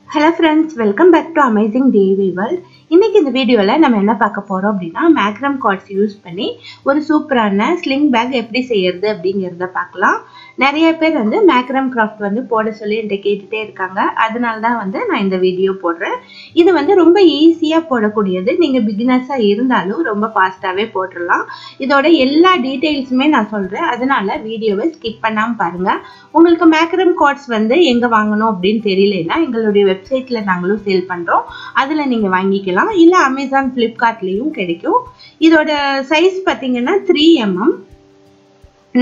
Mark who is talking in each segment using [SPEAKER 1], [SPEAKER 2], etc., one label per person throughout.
[SPEAKER 1] Hello friends, welcome back to Amazing DIY World. இன்னைக்கு இந்த வீடியோல நம்ம என்ன பார்க்க போறோம் அப்படினா மேக்ரம் கார்ட்ஸ் யூஸ் பண்ணி ஒரு சூப்பரான ஸ்லிங் பேக் எப்படி செய்யறது அப்படிங்கறத பார்க்கலாம். நிறைய பேர் வந்து மேக்ரம் கிராஃப்ட் வந்து போட சொல்லி என்கிட்ட கேட்டுட்டே இருக்காங்க. அதனால தான் வந்து நான் இந்த வீடியோ போடுறேன். இது வந்து ரொம்ப ஈஸியா போடக்கூடியது. நீங்க பிகினர்ஸா இருந்தாலும் ரொம்ப ஃபாஸ்டாவே போட்டுறலாம். இதோட எல்லா டீடைல்ஸுமே நான் சொல்றேன். அதனால வீடியோவை ஸ்கிப் பண்ணாம பாருங்க. உங்களுக்கு மேக்ரம் கார்ட்ஸ் வந்து எங்க வாங்கணும் அப்படின்னு தெரியலனா எங்களுடைய வெப்சைட்ல நாங்களும் சேல் பண்றோம். அதுல நீங்க வாங்கிக்கலாம். இல்ல Amazon Flipkartலயும் கிடைக்கும். இதோட சைஸ் பாத்தீங்கன்னா 3 mm.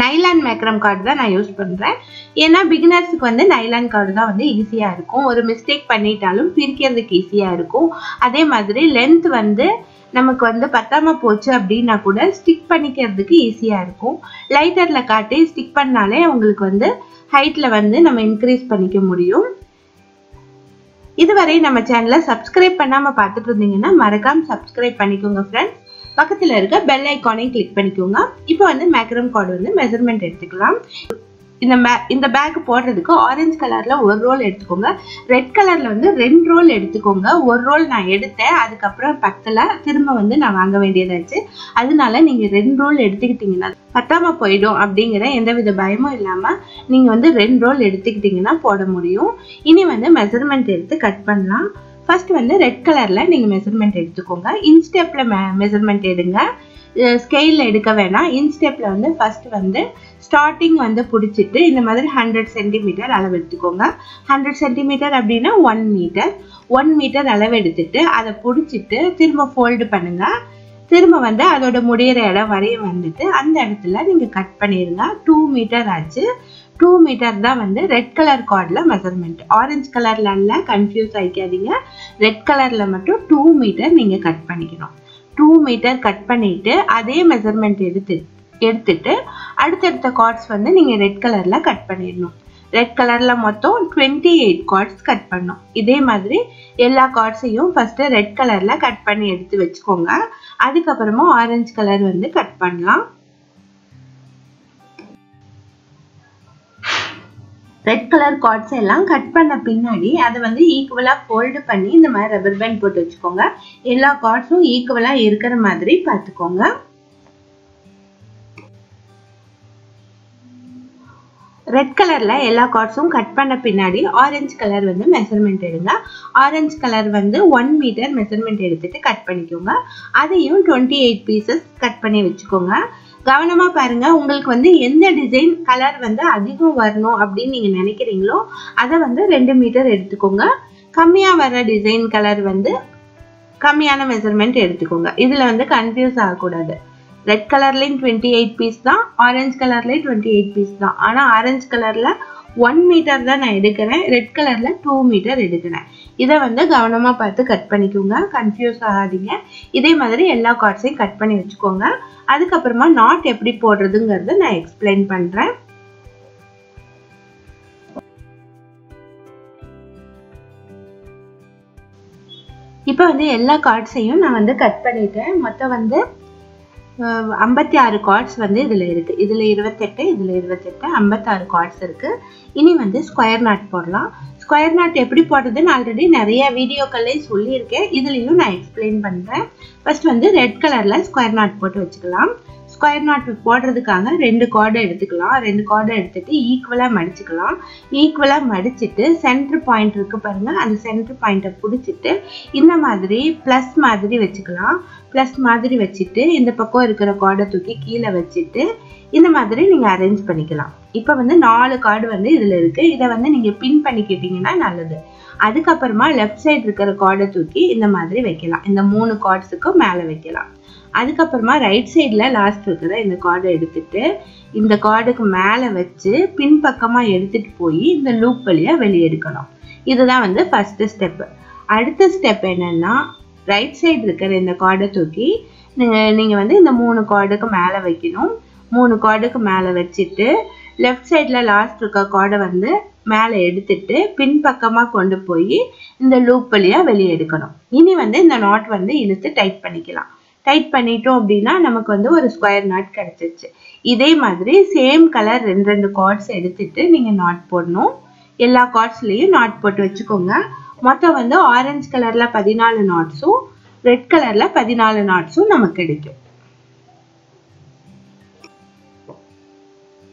[SPEAKER 1] நைலான் மேக்ரம் கார்டு தான் நான் யூஸ் பண்றேன். ஏன்னா பிகினர்ஸ்க்கு வந்து நைலான் கார்டு தான் வந்து ஈஸியா இருக்கும். ஒரு மிஸ்டேக் பண்ணிட்டாலும் பிரிக்கிறதுக்கு ஈஸியா இருக்கும். அதே மாதிரி லென்த் வந்து நமக்கு வந்து பத்தாம போச்சு அப்படின்னா கூட ஸ்டிக் பண்ணிக்கிறதுக்கு ஈஸியா இருக்கும். லைட்டர்ல காட்டி ஸ்டிக் பண்ணாலே உங்களுக்கு வந்து ஹைட்ல வந்து நம்ம இன்க்ரீஸ் பண்ணிக்க முடியும். இதுவரை நம்ம சேனலை சப்ஸ்கிரைப் பண்ணாம பார்த்துட்டு இருந்தீங்கன்னா மறக்காம சப்ஸ்கிரைப் பண்ணிக்கோங்க ஃப்ரெண்ட்ஸ். பக்கத்துல இருக்க பெல் ஐகானை கிளிக் பண்ணிக்கோங்க. இப்போ வந்து மேக்ரம் கார்டு வந்து மெஷர்மெண்ட் எடுத்துக்கலாம். இந்த பேக் போடுறதுக்கு ஆரஞ்சு கலர்ல ஒரு ரோல் எடுத்துக்கோங்க. ரெட் கலர்ல வந்து 2 ரோல் எடுத்துக்கோங்க. ஒரு ரோல் நான் எடுத்தேன், அதுக்கப்புறம் பத்தல, திரும்ப வந்து நான் வாங்க வேண்டியதாச்சு. அதனால நீங்க 2 ரோல் எடுத்துக்கிட்டீங்கன்னா பத்தாம போயிடும் அப்படிங்கிற எந்தவித பயமும் இல்லாம நீங்க வந்து 2 ரோல் எடுத்துக்கிட்டீங்கன்னா போட முடியும். இனி வந்து மெஷர்மெண்ட் எடுத்து கட் பண்ணலாம். ஃபர்ஸ்ட் வந்து ரெட் கலர்ல நீங்க மெஷர்மெண்ட் எடுத்துக்கோங்க. இன்ஸ்டெப்ல மெஷர்மெண்ட் எடுங்க. ஸ்கேல்ல எடுக்க வேணாம். இன்ஸ்டெப்ல வந்து ஃபர்ஸ்ட் வந்து ஸ்டார்டிங் வந்து பிடிச்சிட்டு இந்த மாதிரி 100 சென்டிமீட்டர் அளவு எடுத்துக்கோங்க. 100 சென்டிமீட்டர் அப்படின்னா 1 மீட்டர். 1 மீட்டர் அளவு எடுத்துட்டு அதை பிடிச்சிட்டு திரும்ப ஃபோல்டு பண்ணுங்க. திரும்ப வந்து அதோட முடிகிற இடம் வரையும் வந்துட்டு அந்த இடத்துல நீங்க கட் பண்ணிடுங்க. 2 மீட்டர் ஆச்சு. 2 மீட்டர் தான் வந்து ரெட் கலர் கார்டுல மெஷர்மெண்ட். ஆரஞ்சு கலர்ல அல்ல, கன்ஃபியூஸ் ஆயிக்காதீங்க. ரெட் கலர்ல மட்டும் 2 மீட்டர் நீங்க கட் பண்ணிக்கணும். 2 மீட்டர் கட் பண்ணிட்டு அதே மெஷர்மெண்ட் எடுத்துட்டு அடுத்தடுத்த கார்ட்ஸ் வந்து நீங்க ரெட் கலர்ல கட் பண்ணிடணும். ரெட் கலர்ல மொத்தம் 28 கார்ட்ஸ் கட் பண்ணணும். இதே மாதிரி எல்லா கார்ட்ஸையும் ஃபர்ஸ்ட் ரெட் கலர்ல கட் பண்ணி எடுத்து வச்சுக்கோங்க. அதுக்கப்புறமா ஆரஞ்சு கலர் வந்து கட் பண்ணலாம். ரெட் கலர் கார்ட்ஸ் எல்லாம் கட் பண்ண பின்னாடி அதை வந்து ஈக்குவலா ஃபோல்டு பண்ணி இந்த மாதிரி ரப்பர் பேண்ட் போட்டு வச்சுக்கோங்க. எல்லா கார்ட்ஸும் ஈக்குவலா இருக்கிற மாதிரி பார்த்துக்கோங்க. ரெட் கலர்ல எல்லா கார்ட்ஸும் கட் பண்ண பின்னாடி ஆரஞ்சு கலர் வந்து மெஷர்மெண்ட் எடுங்க. ஆரஞ்சு கலர் வந்து 1 மீட்டர் மெஷர்மெண்ட் எடுத்துட்டு கட் பண்ணிக்கோங்க. அதையும் 28 பீசஸ் கட் பண்ணி வச்சுக்கோங்க. கவனமா பாருங்க. உங்களுக்கு வந்து எந்த டிசைன் கலர் வந்து அதிகம் வரணும் அப்படின்னு நீங்க நினைக்கிறீங்களோ அதை வந்து 2 மீட்டர் எடுத்துக்கோங்க. கம்மியா வர டிசைன் கலர் வந்து கம்மியான மெஷர்மெண்ட் எடுத்துக்கோங்க. இதுல வந்து கன்ஃபியூஸ் ஆகக்கூடாது. ரெட் கலர்லயும் 28 பீஸ் தான், ஆரஞ்சு கலர்லயும் 28 பீஸ் தான். ஆனா ஆரஞ்சு கலர்ல 1 மீட்டர் தான் நான் எடுக்கிறேன், ரெட் கலர்ல 2 மீட்டர் எடுக்கிறேன். இதை வந்து கவனமா பார்த்து கட் பண்ணிக்கோங்க. கன்ஃபியூஸ் ஆகாதீங்க. இதே மாதிரி எல்லா கார்ட்ஸையும் கட் பண்ணி வச்சுக்கோங்க. அதுக்கப்புறமா நாட் எப்படி போடுறதுங்கிறத நான் எக்ஸ்பிளைன் பண்றேன். இப்போ வந்து எல்லா கார்ட்ஸையும் நான் வந்து கட் பண்ணிட்டேன். மொத்தம் வந்து 56 கார்ட்ஸ் வந்து இதுல இருக்கு. இதுல 28, இதுல 28, 56 கார்ட்ஸ் இருக்கு. இனி வந்து ஸ்கொயர் நாட் போடலாம். ஸ்கொயர் நாட் எப்படி போடுறதுன்னு ஆல்ரெடி நிறைய வீடியோக்கள்ல சொல்லியிருக்கேன். இதுலயும் நான் எக்ஸ்பிளைன் பண்றேன். ஃபர்ஸ்ட் வந்து ரெட் கலர்ல ஸ்கொயர் நாட் போட்டு வச்சுக்கலாம். ஸ்கொயர் நாட் போடுறதுக்காக 2 கார்டு எடுத்துக்கலாம். 2 கார்டு எடுத்துட்டு ஈக்குவலா மடிச்சுக்கலாம். ஈக்குவலா மடிச்சுட்டு சென்டர் பாயிண்ட் இருக்கு பாருங்க, அந்த சென்டர் பாயிண்ட்டை பிடிச்சிட்டு இந்த மாதிரி பிளஸ் மாதிரி வச்சுக்கலாம். பிளஸ் மாதிரி வச்சுட்டு இந்த பக்கம் இருக்கிற கார்டை தூக்கி கீழே வச்சுட்டு இந்த மாதிரி நீங்க அரேஞ்ச் பண்ணிக்கலாம். இப்ப வந்து 4 கார்டு வந்து இதுல இருக்கு. இதை வந்து நீங்க பின் பண்ணிக்கிட்டீங்கன்னா நல்லது. அதுக்கப்புறமா லெஃப்ட் சைடு இருக்கிற கார்டை தூக்கி இந்த மாதிரி வைக்கலாம். இந்த 3 கார்ட்ஸுக்கும் மேல வைக்கலாம். அதுக்கப்புறமா ரைட் சைட்ல லாஸ்ட் இருக்கிற இந்த கார்டை எடுத்துட்டு இந்த கார்டுக்கு மேல வச்சு பின்பக்கமா எடுத்துட்டு போய் இந்த லூப் வழியா வெளியே எடுக்கணும். இதுதான் வந்து ஃபர்ஸ்ட் ஸ்டெப். அடுத்த ஸ்டெப் என்னன்னா ரைட் சைடு இருக்கிற இந்த கார்டை தூக்கி நீங்க வந்து இந்த 3 கார்டுக்கு மேல வைக்கணும். 3 கார்டுக்கு மேல வச்சுட்டு லெஃப்ட் சைட்ல லாஸ்ட் இருக்க கார்டை வந்து மேல எடுத்துட்டு பின்பக்கமா கொண்டு போய் இந்த லூப் வழியா வெளியே எடுக்கணும். இனி வந்து இந்த நாட் வந்து இழுத்து டைட் பண்ணிக்கலாம். டைட் பண்ணிட்டோம் அப்படின்னா நமக்கு வந்து ஒரு ஸ்கொயர் நாட் கிடைச்சிருச்சு. இதே மாதிரி சேம் கலர் 2 கார்ட்ஸ் எடுத்துட்டு நீங்க நாட் போடணும். எல்லா கார்ட்ஸ்லயும் நாட் போட்டு வச்சுக்கோங்க. மொத்தம் வந்து ஆரஞ்சு கலர்ல 14 நாட்ஸும் ரெட் கலர்ல 14 நாட்ஸும் நமக்கு கிடைக்கும்.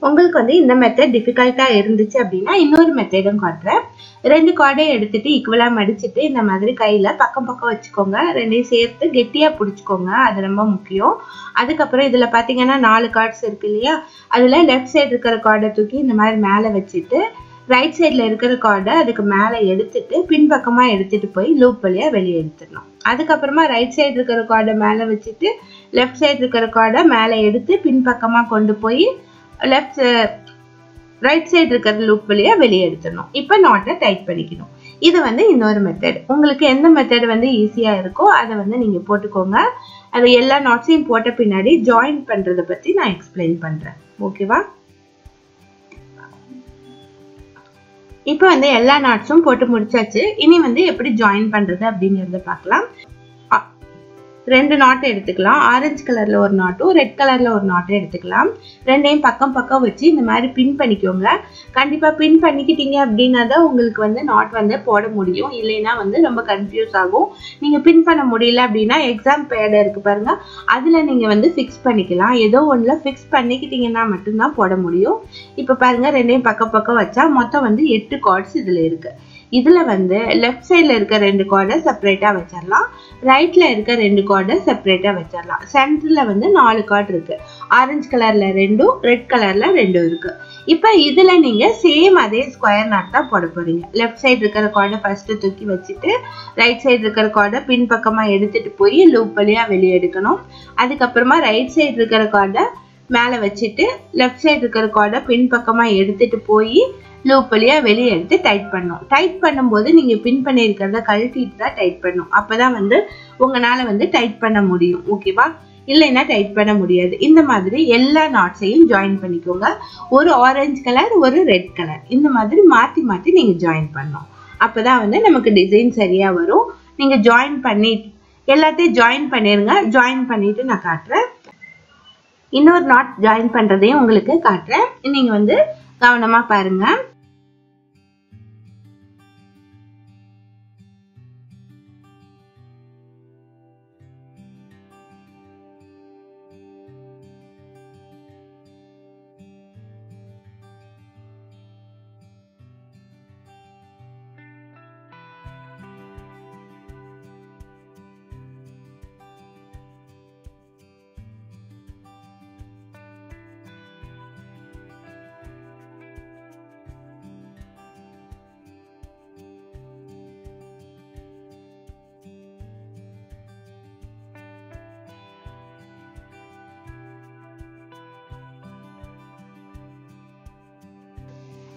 [SPEAKER 1] உங்களுக்கு வந்து இந்த மெத்தட் டிஃபிகல்ட்டா இருந்துச்சு அப்படின்னா இன்னொரு மெத்தடும் காட்டுறேன். 2 கார்டையும் எடுத்துட்டு ஈக்குவலா மடிச்சுட்டு இந்த மாதிரி கையில பக்கம் பக்கம் வச்சுக்கோங்க. ரெண்டையும் சேர்த்து கெட்டியா பிடிச்சுக்கோங்க, அது ரொம்ப முக்கியம். அதுக்கப்புறம் இதுல பாத்தீங்கன்னா 4 கார்ட்ஸ் இருக்கு இல்லையா, அதுல லெஃப்ட் சைடு இருக்கிற கார்டை தூக்கி இந்த மாதிரி மேல வச்சுட்டு ரைட் சைட்ல இருக்கிற கார்டை அதுக்கு மேல எடுத்துட்டு பின்பக்கமா எடுத்துட்டு போய் லூப் வழியா வெளியே எடுத்துடணும். அதுக்கப்புறமா ரைட் சைடு இருக்கிற கார்டை மேல வச்சுட்டு லெஃப்ட் சைடு இருக்கிற கார்டை மேல எடுத்து பின்பக்கமா கொண்டு போய் ரைட் சைடு இருக்கிற லூப் வழியா வெளியே எடுத்துடணும். இப்ப நாட்டை டைட் பண்ணிக்கணும். இது வந்து இன்னொரு மெத்தட். உங்களுக்கு எந்த மெத்தட் வந்து ஈஸியா இருக்கோ அதை வந்து நீங்க போட்டுக்கோங்க. அது எல்லா நாட்ஸையும் போட்ட பின்னாடி ஜாயின் பண்றதை பத்தி நான் எக்ஸ்பிளைன் பண்றேன். ஓகேவா? இப்ப வந்து எல்லா நாட்ஸும் போட்டு முடிச்சாச்சு. இனி வந்து எப்படி ஜாயின் பண்றது அப்படிங்கறத பார்க்கலாம். 2 நாட் எடுத்துக்கலாம். ஆரஞ்சு கலர்ல ஒரு நாட்டும் ரெட் கலர்ல ஒரு நாட்டும் எடுத்துக்கலாம். ரெண்டையும் பக்கம் பக்கம் வச்சு இந்த மாதிரி பின் பண்ணிக்கோங்க. கண்டிப்பா பின் பண்ணிக்கிட்டீங்க அப்படின்னா தான் உங்களுக்கு வந்து நாட் வந்து போட முடியும். இல்லைன்னா வந்து ரொம்ப கன்ஃபியூஸ் ஆகும். நீங்க பின் பண்ண முடியல அப்படின்னா எக்ஸாம் பேட் இருக்கு பாருங்க, அதுல நீங்க வந்து ஃபிக்ஸ் பண்ணிக்கலாம். ஏதோ ஒண்ணுல ஃபிக்ஸ் பண்ணிக்கிட்டீங்கன்னா மட்டும்தான் போட முடியும். இப்ப பாருங்க, ரெண்டையும் பக்கம் பக்கம் வச்சா மொத்தம் வந்து 8 கார்ட்ஸ் இதுல இருக்கு. இதுல வந்து லெஃப்ட் சைட்ல இருக்க 2 கார்டை செப்பரேட்டா வச்சிடலாம், ரைட்ல இருக்க 2 கார்டை செப்பரேட்டா வச்சிடலாம். சென்டர்ல வந்து 4 கார்டு இருக்கு. ஆரஞ்சு கலர்ல 2, ரெட் கலர்ல 2 இருக்கு. இப்ப இதுல நீங்க சேம் அதே ஸ்கொயர் நாட் தான் போட போறீங்க. லெஃப்ட் சைடு இருக்கிற கார்டை ஃபர்ஸ்ட் தூக்கி வச்சுட்டு ரைட் சைடு இருக்கிற கார்டை பின்பக்கமா எடுத்துட்டு போய் லூப் வழியா வெளியே எடுக்கணும். அதுக்கப்புறமா ரைட் சைடு இருக்கிற கார்டை மேல வச்சுட்டு லெஃப்ட் சைடு இருக்கிற கார்டை பின்பக்கமா எடுத்துட்டு போய் லூப் வழியா வெளியே எடுத்து டைட் பண்ணும். டைட் பண்ணும்போது நீங்க பின் பண்ணிருக்கிறத கழட்டிட்டு தான் டைட் பண்ணும். அப்பதான் வந்து உங்களால வந்து டைட் பண்ண முடியும். ஓகேவா? இல்லைன்னா டைட் பண்ண முடியாது. இந்த மாதிரி எல்லா நாட்ஸையும் ஜாயின் பண்ணிக்கோங்க. ஒரு ஆரஞ்சு கலர், ஒரு ரெட் கலர், இந்த மாதிரி மாத்தி மாத்தி நீங்க ஜாயின் பண்ணணும். அப்பதான் வந்து நமக்கு டிசைன் சரியா வரும். நீங்க ஜாயின் பண்ணி எல்லாத்தையும் ஜாயின் பண்ணிருங்க. ஜாயின் பண்ணிட்டு நான் காட்டுறேன். இன்னொரு நாட் ஜாயின் பண்றதையும் உங்களுக்கு காட்டுறேன். நீங்க வந்து கவனமா பாருங்க.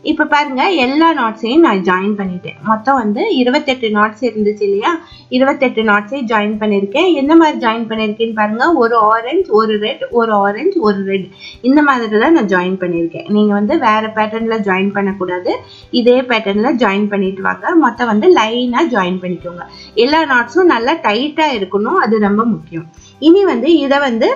[SPEAKER 1] இப்ப பாருங்க, எல்லா நாட்ஸையும் நான் ஜாயின் பண்ணிட்டேன். மொத்தம் வந்து 28 நாட்ஸ் இருந்துச்சு இல்லையா, 28 நாட்ஸையும் ஜாயின் பண்ணிருக்கேன். எந்த மாதிரி ஜாயின் பண்ணிருக்கேன்னு பாருங்க. ஒரு ஆரஞ்சு, ஒரு ரெட், ஒரு ஆரஞ்சு, ஒரு ரெட், இந்த மாதிரி தான் நான் ஜாயின் பண்ணிருக்கேன். நீங்க வந்து வேற பேட்டர்ன்ல ஜாயின் பண்ணக்கூடாது. இதே பேட்டர்ன்ல ஜாயின் பண்ணிட்டு வாங்க. மொத்தம் வந்து லைனா ஜாயின் பண்ணிக்கோங்க. எல்லா நாட்ஸும் நல்லா டைட்டா இருக்கணும், அது ரொம்ப முக்கியம். இனி வந்து இதை வந்து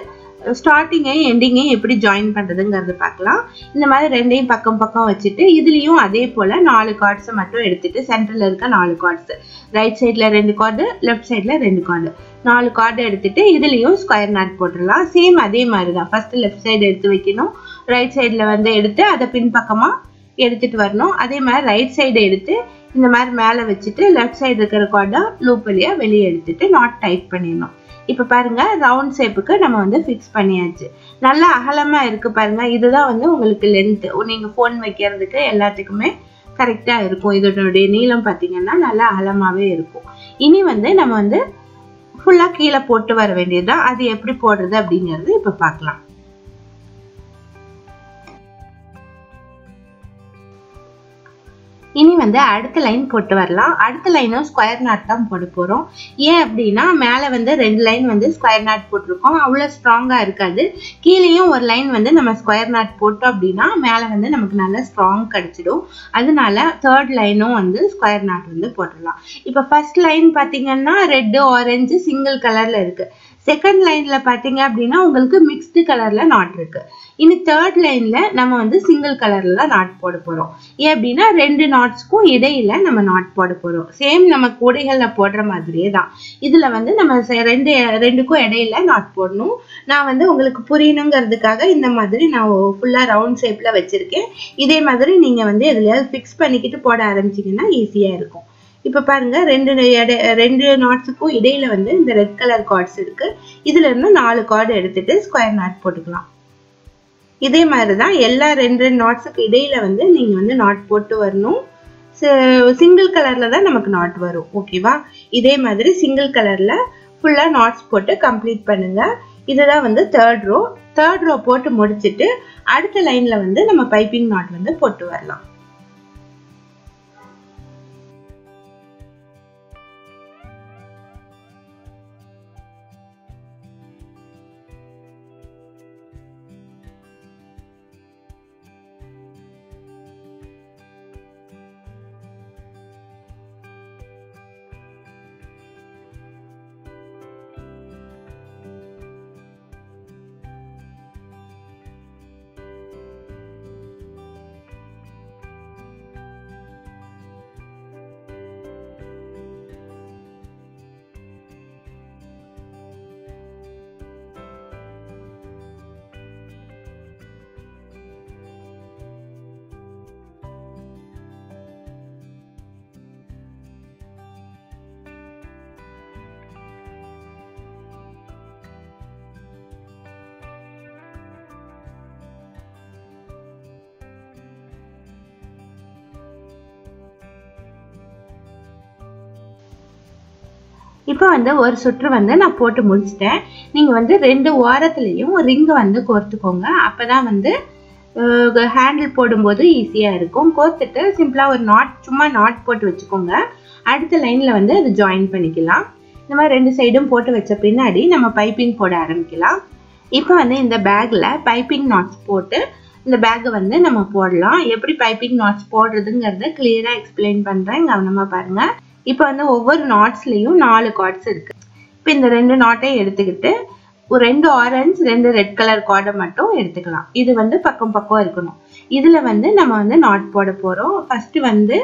[SPEAKER 1] ஸ்டார்டிங்கையும் எண்டிங்கையும் எப்படி ஜாயின் பண்றதுங்கிறது பார்க்கலாம். இந்த மாதிரி ரெண்டையும் பக்கம் பக்கம் வச்சுட்டு இதுலயும் அதே போல 4 கார்ட்ஸை மட்டும் எடுத்துட்டு சென்டர்ல இருக்க 4 கார்ட்ஸ், ரைட் சைட்ல 2 கார்டு, லெஃப்ட் சைட்ல 2 கார்டு, 4 கார்டு எடுத்துட்டு இதுலயும் ஸ்கொயர் நாட் போட்டுடலாம். சேம் அதே மாதிரி தான். ஃபர்ஸ்ட் லெஃப்ட் சைடு எடுத்து வைக்கணும், ரைட் சைட்ல வந்து எடுத்து அதை பின்பக்கமா எடுத்துட்டு வரணும். அதே மாதிரி ரைட் சைடு எடுத்து இந்த மாதிரி மேல வச்சுட்டு லெஃப்ட் சைடு இருக்கிற கார்டை லூப் வழியா வெளியே எடுத்துட்டு நாட் டைட் பண்ணிடணும். இப்ப பாருங்க, ரவுண்ட் ஷேப்புக்கு நம்ம வந்து ஃபிக்ஸ் பண்ணியாச்சு. நல்லா அகலமா இருக்கு பாருங்க. இதுதான் வந்து உங்களுக்கு லென்த். நீங்க போன் வைக்கிறதுக்கு எல்லாத்துக்குமே கரெக்டா இருக்கும். இதனுடைய நீளம் பாத்தீங்கன்னா நல்லா அகலமாவே இருக்கும். இனி வந்து நம்ம வந்து ஃபுல்லா கீழே போட்டு வர வேண்டியதுதான். அது எப்படி போடுறது அப்படிங்கிறது இப்ப பார்க்கலாம். இனி வந்து அடுத்த லைன் போட்டு வரலாம். அடுத்த லைனும் ஸ்கொயர் நாட் தான் போட போறோம். ஏன் அப்படின்னா மேல வந்து 2 லைன் வந்து ஸ்கொயர் நாட் போட்டிருக்கோம், அவ்வளவு ஸ்ட்ராங்கா இருக்காது. கீழேயும் ஒரு லைன் வந்து நம்ம ஸ்கொயர் நாட் போட்டோம் அப்படின்னா மேல வந்து நமக்கு நல்ல ஸ்ட்ராங் கிடைச்சிடும். அதனால தேர்ட் லைனும் வந்து ஸ்கொயர் நாட் வந்து போட்டுடலாம். இப்ப ஃபர்ஸ்ட் லைன் பாத்தீங்கன்னா ரெட், ஆரஞ்சு சிங்கிள் கலர்ல இருக்கு. செகண்ட் லைன்ல பாத்தீங்க அப்படின்னா உங்களுக்கு மிக்ஸ்டு கலர்ல நாட் இருக்கு. இனி தேர்ட் லைன்ல நம்ம வந்து சிங்கிள் கலர்ல தான் நாட் போட போறோம். ஏன் அப்படின்னா ரெண்டு நாட்ஸ்க்கும் இடையில நம்ம நாட் போட போறோம். சேம் நம்ம கூடைகள்ல போடுற மாதிரியே தான் இதுல வந்து நம்ம ரெண்டுக்கும் இடையில நாட் போடணும். நான் வந்து உங்களுக்கு புரியணுங்கிறதுக்காக இந்த மாதிரி நான் ஃபுல்லா ரவுண்ட் ஷேப்ல வச்சிருக்கேன். இதே மாதிரி நீங்க வந்து எதுலயாவது ஃபிக்ஸ் பண்ணிக்கிட்டு போட ஆரம்பிச்சீங்கன்னா ஈஸியா இருக்கும். இப்ப பாருங்க ரெண்டு நாட்ஸுக்கும் இடையில வந்து இந்த ரெட் கலர் கார்ட்ஸ் இருக்கு. இதுல இருந்து 4 கார்டு எடுத்துட்டு ஸ்கொயர் நாட் போட்டுக்கலாம். இதே மாதிரிதான் எல்லா ரெண்டு நாட்ஸுக்கு இடையில வந்து நீங்க வந்து நாட் போட்டு வரணும். சிங்கிள் கலர்ல தான் நமக்கு நாட் வரும். ஓகேவா? இதே மாதிரி சிங்கிள் கலர்ல ஃபுல்லா நாட்ஸ் போட்டு கம்ப்ளீட் பண்ணுங்க. இதுதான் வந்து தேர்ட் ரோ போட்டு முடிச்சிட்டு அடுத்த லைன்ல வந்து நம்ம பைப்பிங் நாட் வந்து போட்டு வரலாம். இப்போ வந்து ஒரு சுற்று வந்து நான் போட்டு முடிச்சிட்டேன். நீங்க வந்து ரெண்டு ஓரத்துலயும் ரிங் வந்து கோர்த்துக்கோங்க. அப்பதான் வந்து ஹேண்டில் போடும்போது ஈஸியா இருக்கும். கோர்த்துட்டு சிம்பிளா ஒரு சும்மா நாட் போட்டு வச்சுக்கோங்க. அடுத்த லைன்ல வந்து அது ஜாயின் பண்ணிக்கலாம். இந்த மாதிரி ரெண்டு சைடும் போட்டு வச்ச பின்னாடி நம்ம பைப்பிங் போட ஆரம்பிக்கலாம். இப்போ வந்து இந்த பேக்ல பைப்பிங் நாட்ஸ் போட்டு இந்த பேக்கை வந்து நம்ம போடலாம். எப்படி பைப்பிங் நாட்ஸ் போடுறதுங்கிறத கிளியரா எக்ஸ்பிளைன் பண்றேன், கவனமா பாருங்க. இப்போ வந்து ஒவ்வொரு நாட்ஸ்லயும் 4 கார்ட்ஸ் இருக்கு. இப்போ இந்த ரெண்டு நாட்டையும் எடுத்துக்கிட்டு ஒரு 2 ஆரஞ்சு 2 ரெட் கலர் கார்டை மட்டும் எடுத்துக்கலாம். இது வந்து பக்கம் பக்கம் இருக்கணும். இதுல வந்து நம்ம வந்து நாட் போட போறோம். ஃபர்ஸ்ட் வந்து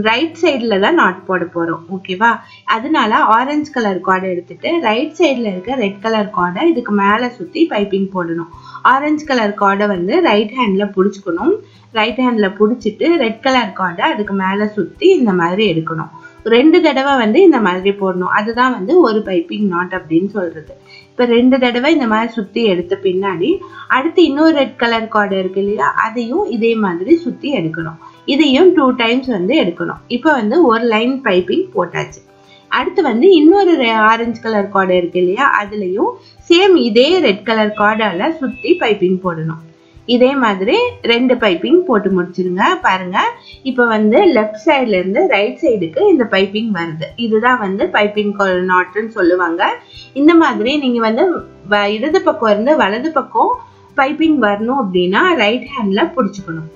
[SPEAKER 1] ரைட் சைட்ல தான் நாட் போட போறோம். ஓகேவா? அதனால ஆரஞ்சு கலர் கார்டை எடுத்துட்டு ரைட் சைட்ல இருக்க ரெட் கலர் கார்டை இதுக்கு மேல சுத்தி பைப்பிங் போடணும். ஆரஞ்சு கலர் கார்டை வந்து ரைட் ஹேண்ட்ல புடிச்சுக்கணும். ரைட் ஹேண்ட்ல புடிச்சிட்டு ரெட் கலர் கார்டை அதுக்கு மேல சுத்தி இந்த மாதிரி எடுக்கணும். 2 தடவை வந்து இந்த மாதிரி போடணும். அதுதான் வந்து ஒரு பைப்பிங் நாட் அப்படின்னு சொல்றது. இப்ப 2 தடவை இந்த மாதிரி சுத்தி எடுத்த பின்னாடி அடுத்து இன்னொரு ரெட் கலர் கார்டு இருக்கு இல்லையா, அதையும் இதே மாதிரி சுத்தி எடுக்கணும். இதையும் 2 டைம்ஸ் வந்து எடுக்கணும். இப்ப வந்து ஒரு லைன் பைப்பிங் போட்டாச்சு. அடுத்து வந்து இன்னொரு ஆரஞ்சு கலர் கார்டு இருக்கு இல்லையா, அதுலயும் சேம் இதே ரெட் கலர் கார்டால சுத்தி பைப்பிங் போடணும். இதே மாதிரி 2 பைப்பிங் போட்டு முடிச்சிருங்க. பாருங்க, இப்ப வந்து லெஃப்ட் சைட்ல இருந்து ரைட் சைடுக்கு இந்த பைப்பிங் வருது. இதுதான் வந்து பைப்பிங் நாட்னு சொல்லுவாங்க. இந்த மாதிரி நீங்க வந்து இடது பக்கம் இருந்து வலது பக்கம் பைப்பிங் வரணும் அப்படின்னா ரைட் ஹேண்ட்ல புடிச்சுக்கணும்.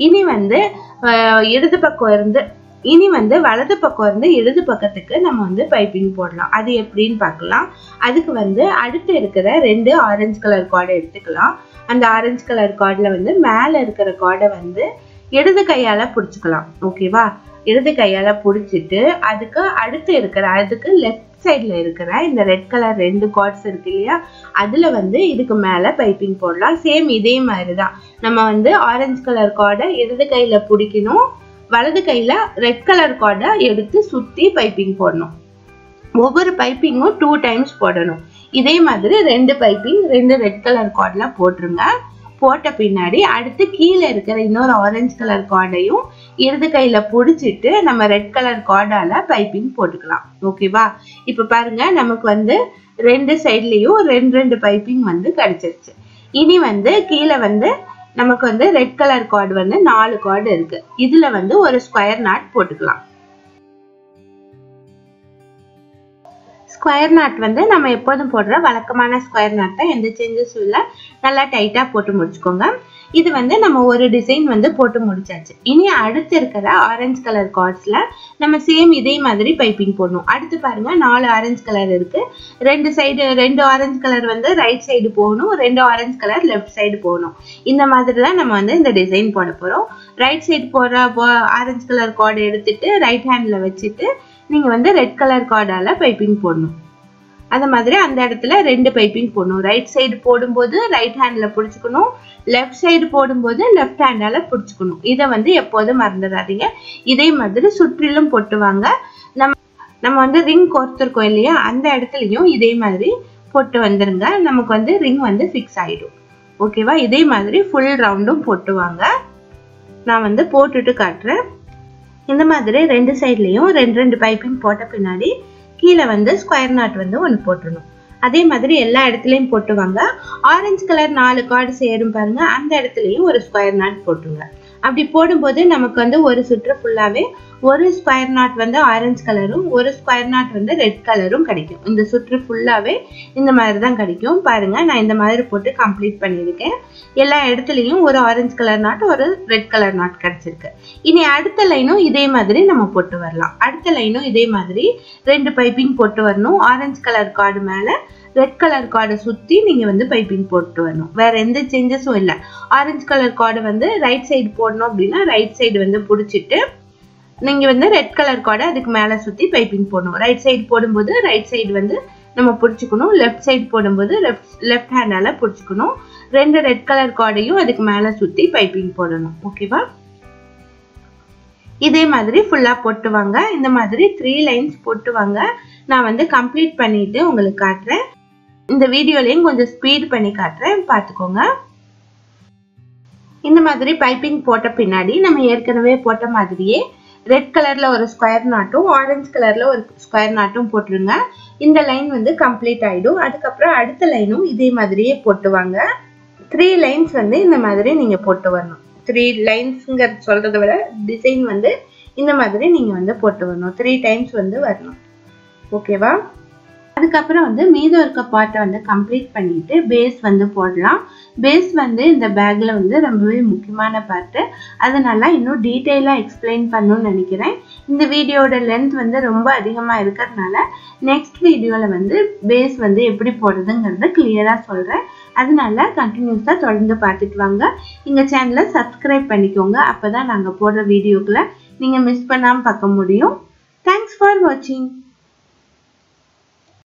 [SPEAKER 1] இனி வந்து இடது பக்கம் இருந்து வலது பக்கம் இருந்து இடது பக்கத்துக்கு நம்ம வந்து பைப்பிங் போடலாம். அது எப்படின்னு பார்க்கலாம். அதுக்கு வந்து அடுத்து இருக்கிற 2 ஆரஞ்சு கலர் கார்டை எடுத்துக்கலாம். அந்த ஆரஞ்சு கலர் கார்டுல வந்து மேல இருக்கிற கார்டை வந்து இடது கையால புடிச்சுக்கலாம். ஓகேவா? இடது கையால புடிச்சிட்டு அதுக்கு லெஃப்ட் சைட்ல இருக்கிற இந்த ரெட் கலர் 2 கார்ட்ஸ் இருக்கு இல்லையா, அதுல வந்து இதுக்கு மேல பைப்பிங் போடலாம். சேம் இதே மாதிரிதான் நம்ம வந்து ஆரஞ்சு கலர் கார்டை இடது கையில பிடிக்கணும். வலது கையில ரெட் கலர் கார்டை எடுத்து சுத்தி பைப்பிங் போடணும். ஒவ்வொரு பைப்பிங்கும் 2 டைம்ஸ் போடணும். இதே மாதிரி 2 பைப்பிங் 2 ரெட் கலர் கார்ட்ல போட்டுருங்க. போட்ட பின்னாடி அடுத்து கீழே இருக்கிற இன்னொரு ஆரஞ்சு கலர் கார்டையும் இடது கையில புடிச்சிட்டு நம்ம ரெட் கலர் கார்டால பைப்பிங் போட்டுக்கலாம். ஓகேவா? இப்ப பாருங்க, நமக்கு வந்து 2 சைட்லயும் 2 பைப்பிங் வந்து கிடைச்சிருச்சு. இனி வந்து கீழே வந்து நமக்கு வந்து ரெட் கலர் கார்டு வந்து 4 கார்டு இருக்கு. இதுல வந்து ஒரு ஸ்கொயர் நாட் போட்டுக்கலாம். ஸ்கொயர் நாட் வந்து நம்ம எப்போதும் போடுற வழக்கமான ஸ்கொயர் நாட் தான், எந்த சேஞ்சஸும் இல்லை. நல்லா டைட்டாக போட்டு முடிச்சுக்கோங்க. இது வந்து நம்ம ஒரு டிசைன் வந்து போட்டு முடிச்சாச்சு. இனி அடுத்து இருக்கிற ஆரஞ்சு கலர் கார்ட்ஸில் நம்ம சேம் இதே மாதிரி பைப்பிங் போடணும். அடுத்து பாருங்க 4 ஆரஞ்சு கலர் இருக்கு. 2 ஆரஞ்சு கலர் வந்து ரைட் சைடு போகணும், 2 ஆரஞ்சு கலர் லெஃப்ட் சைடு போகணும். இந்த மாதிரி தான் நம்ம வந்து இந்த டிசைன் போட போகிறோம். ரைட் சைடு போடுற ஆரஞ்சு கலர் கார்டு எடுத்துட்டு ரைட் ஹேண்டில் வச்சுட்டு நீங்கள் வந்து ரெட் கலர் கார்டால் பைப்பிங் போடணும். அந்த மாதிரி அந்த இடத்துல 2 பைப்பிங் போடணும். ரைட் சைடு போடும்போது ரைட் ஹேண்டில் பிடிச்சிக்கணும், லெஃப்ட் சைடு போடும்போது லெஃப்ட் ஹேண்டால் பிடிச்சிக்கணும். இதை வந்து எப்போதும் மறந்துடாதீங்க. இதே மாதிரி சுற்றிலும் போட்டுவாங்க. நம்ம வந்து ரிங் கோர்த்துருக்கோம் இல்லையா, அந்த இடத்துலையும் இதே மாதிரி போட்டு வந்துருங்க. நமக்கு வந்து ரிங் வந்து ஃபிக்ஸ் ஆகிடும். ஓகேவா? இதே மாதிரி ஃபுல் ரவுண்டும் போட்டுவாங்க. நான் வந்து போட்டுட்டு காட்டுறேன். இந்த மாதிரி 2 சைட்லேயும் 2 பைப்பிங் போட்ட பின்னாடி கீழே வந்து ஸ்கொயர் நாட் வந்து ஒன்று போட்டுடணும். அதே மாதிரி எல்லா இடத்துலையும் போட்டுவாங்க. ஆரஞ்சு கலர் 4 கார்டு சேரும் பாருங்க, அந்த இடத்துலையும் ஒரு ஸ்கொயர் நாட் போட்டுங்க. அப்படி போடும்போது நமக்கு வந்து ஒரு சுற்று ஃபுல்லாகவே ஒரு ஸ்கொயர் நாட் வந்து ஆரஞ்சு கலரும் ஒரு ஸ்கொயர் நாட் வந்து ரெட் கலரும் கிடைக்கும். இந்த சுற்று ஃபுல்லாகவே இந்த மாதிரி தான் கிடைக்கும். பாருங்க, நான் இந்த மாதிரி போட்டு கம்ப்ளீட் பண்ணியிருக்கேன். எல்லா இடத்துலையும் ஒரு ஆரஞ்சு கலர் நாட் ஒரு ரெட் கலர் நாட் கிடைச்சிருக்கு. இனி அடுத்த லைனும் இதே மாதிரி நம்ம போட்டு வரலாம். அடுத்த லைனும் இதே மாதிரி 2 பைப்பிங் போட்டு வரணும். ஆரஞ்சு கலர் கார்டு மேலே ரெட் கலர் கார்டை சுற்றி நீங்கள் வந்து பைப்பிங் போட்டு வரணும். வேற எந்த சேஞ்சஸும் இல்லை. ஆரஞ்சு கலர் கார்டு வந்து ரைட் சைடு போடணும் அப்படின்னா ரைட் சைடு வந்து பிடிச்சிட்டு நீங்கள் வந்து ரெட் கலர் கார்டை அதுக்கு மேலே சுற்றி பைப்பிங் போடணும். ரைட் சைடு போடும்போது ரைட் சைடு வந்து நம்ம பிடிச்சிக்கணும், லெஃப்ட் சைடு போடும்போது லெஃப்ட் ஹேண்டால் பிடிச்சிக்கணும். 2 ரெட் கலர் கார்டையும் அதுக்கு மேலே சுற்றி பைப்பிங் போடணும். ஓகேவா? இதே மாதிரி ஃபுல்லாக போட்டுவாங்க. இந்த மாதிரி 3 லைன்ஸ் போட்டுவாங்க. நான் வந்து கம்ப்ளீட் பண்ணிட்டு உங்களுக்கு காட்டுறேன். இந்த வீடியோலையும் கொஞ்சம் ஸ்பீட் பண்ணி காட்டுறேன், பார்த்துக்கோங்க. இந்த மாதிரி பைப்பிங் போட்ட பின்னாடி நம்ம ஏற்கனவே போட்ட மாதிரியே ரெட் கலர்ல ஒரு ஸ்கொயர் நாட்டும் ஆரஞ்சு கலர்ல ஒரு ஸ்கொயர் நாட்டும் போட்டுருங்க. இந்த லைன் வந்து கம்ப்ளீட் ஆயிடும். அதுக்கப்புறம் அடுத்த லைனும் இதே மாதிரியே போட்டுவாங்க. 3 லைன்ஸ் வந்து இந்த மாதிரி நீங்க போட்டு வரணும். 3 லைன்ஸ்ங்கிற சொல்றதை விட டிசைன் வந்து இந்த மாதிரி நீங்க வந்து போட்டு வரணும். 3 டைம்ஸ் வந்து வரணும். ஓகேவா? அதுக்கப்புறம் வந்து மீதம் இருக்க பார்ட்டை வந்து கம்ப்ளீட் பண்ணிட்டு பேஸ் வந்து போடலாம். பேஸ் வந்து இந்த பேக்ல வந்து ரொம்பவே முக்கியமான பார்ட்டு. அதனால இன்னும் டீட்டெயிலாக எக்ஸ்பிளைன் பண்ணணும்னு நினைக்கிறேன். இந்த வீடியோட லென்த் வந்து ரொம்ப அதிகமாக இருக்கிறதுனால நெக்ஸ்ட் வீடியோவில் வந்து பேஸ் வந்து எப்படி போடுறதுங்கிறத கிளியராக சொல்கிறேன். அதனால கண்டினியூஸாக தொடர்ந்து பார்த்துட்டு வாங்க. எங்கள் சேனலை சப்ஸ்கிரைப் பண்ணிக்கோங்க. அப்போ தான் நாங்கள் போடுற வீடியோக்களை நீங்கள் மிஸ் பண்ணாமல் பார்க்க முடியும். தேங்க்ஸ் ஃபார் வாட்சிங்.